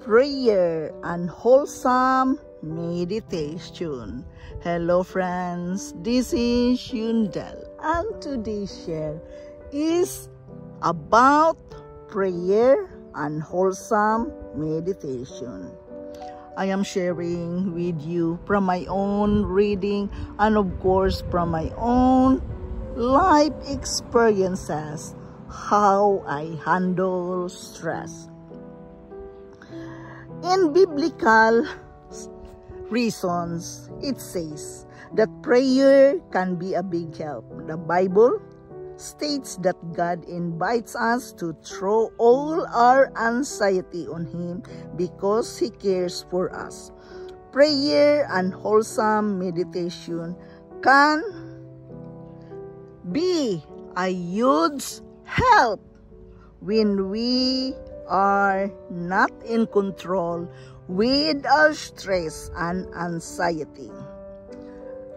prayer and wholesome meditation. Hello friends, this is Yundel, and today's share is about prayer and wholesome meditation. I am sharing with you from my own reading and of course from my own life experiences how I handle stress. In biblical reasons, it says that prayer can be a big help. The Bible states that God invites us to throw all our anxiety on Him because He cares for us. Prayer and wholesome meditation can be a huge help when we are not in control with our stress and anxiety.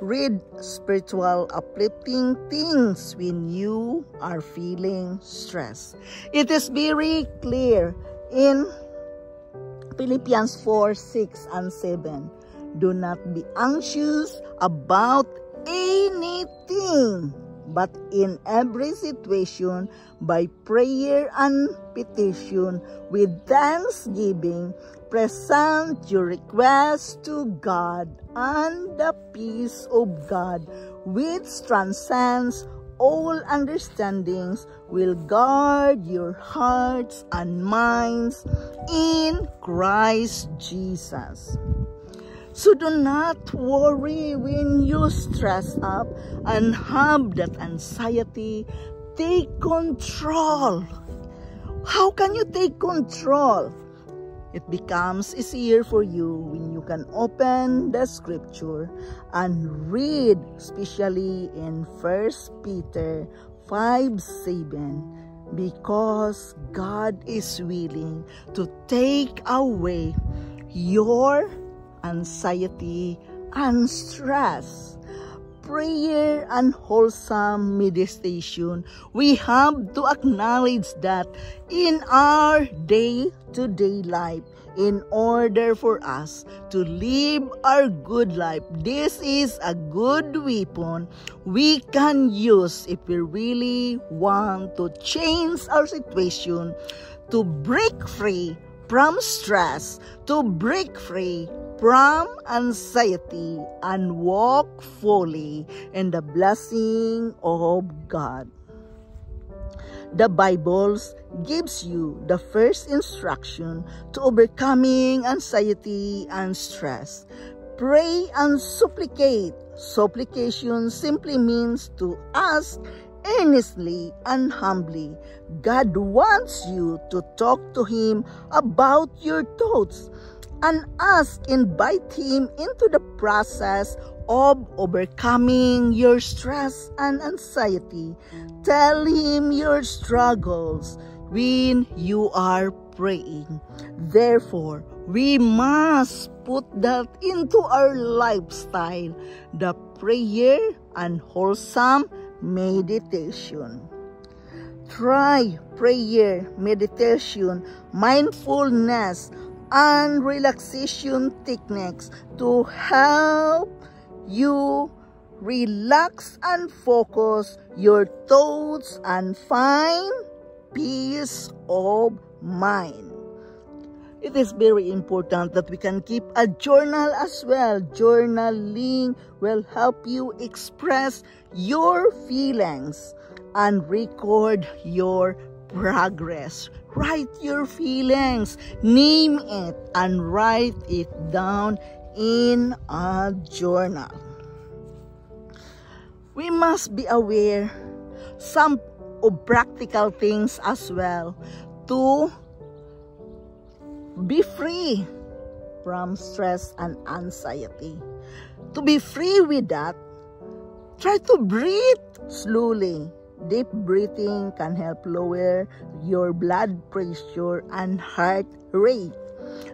Read spiritual uplifting things when you are feeling stress. It is very clear in Philippians 4, 6, and 7. Do not be anxious about anything, but in every situation, by prayer and petition, with thanksgiving, present your requests to God, and the peace of God, which transcends all understandings, will guard your hearts and minds in Christ Jesus. So do not worry when you stress up and have that anxiety. Take control. How can you take control? It becomes easier for you when you can open the scripture and read, especially in 1 Peter 5:7, because God is willing to take away your anxiety and stress. Prayer and wholesome meditation, we have to acknowledge that in our day-to-day life, in order for us to live our good life, this is a good weapon we can use if we really want to change our situation, to break free from stress, to break free from anxiety, and walk fully in the blessing of God. The Bible gives you the first instruction to overcoming anxiety and stress. Pray and supplicate. Supplication simply means to ask earnestly and humbly. God wants you to talk to Him about your thoughts and invite Him into the process of overcoming your stress and anxiety. Tell Him your struggles when you are praying. Therefore, we must put that into our lifestyle, the prayer and wholesome meditation. Try prayer, meditation, mindfulness, and relaxation techniques to help you relax and focus your thoughts and find peace of mind. It is very important that we can keep a journal as well. Journaling will help you express your feelings and record your progress. Write your feelings, name it, and write it down in a journal. We must be aware some of practical things as well to be free from stress and anxiety. To be free with that, try to breathe slowly. Deep breathing can help lower your blood pressure and heart rate.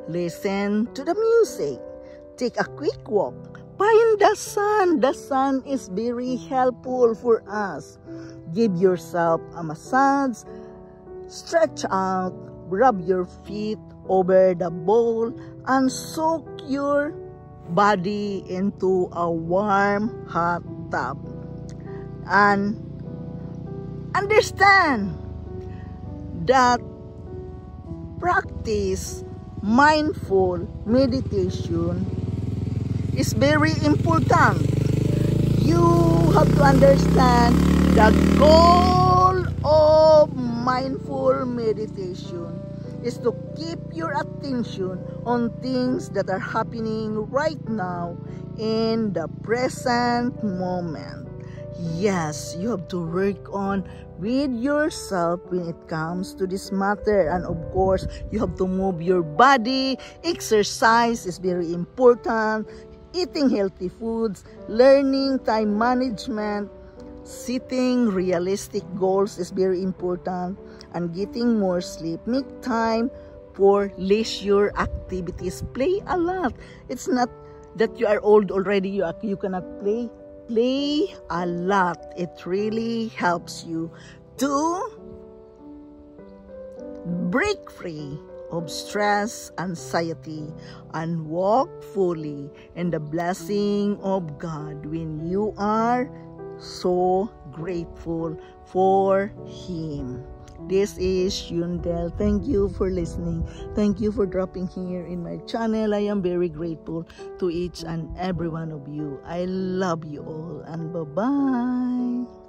Listen to the music. Take a quick walk. Find the sun. The sun is very helpful for us. Give yourself a massage. Stretch out. Rub your feet over the bowl and soak your body into a warm hot tub. And understand that practice mindful meditation is very important. You have to understand the goal of mindful meditation is to keep your attention on things that are happening right now in the present moment. Yes, you have to work on with yourself when it comes to this matter, and of course you have to move your body. Exercise is very important, eating healthy foods, learning time management, setting realistic goals is very important, and getting more sleep. Make time for leisure activities. Play a lot. It's not that you are old already, you cannot play. Play a lot. It really helps you to break free of stress, anxiety, and walk fully in the blessing of God when you are so grateful for Him. This is Yundel. Thank you for listening. Thank you for dropping here in my channel. I am very grateful to each and every one of you. I love you all, and bye-bye.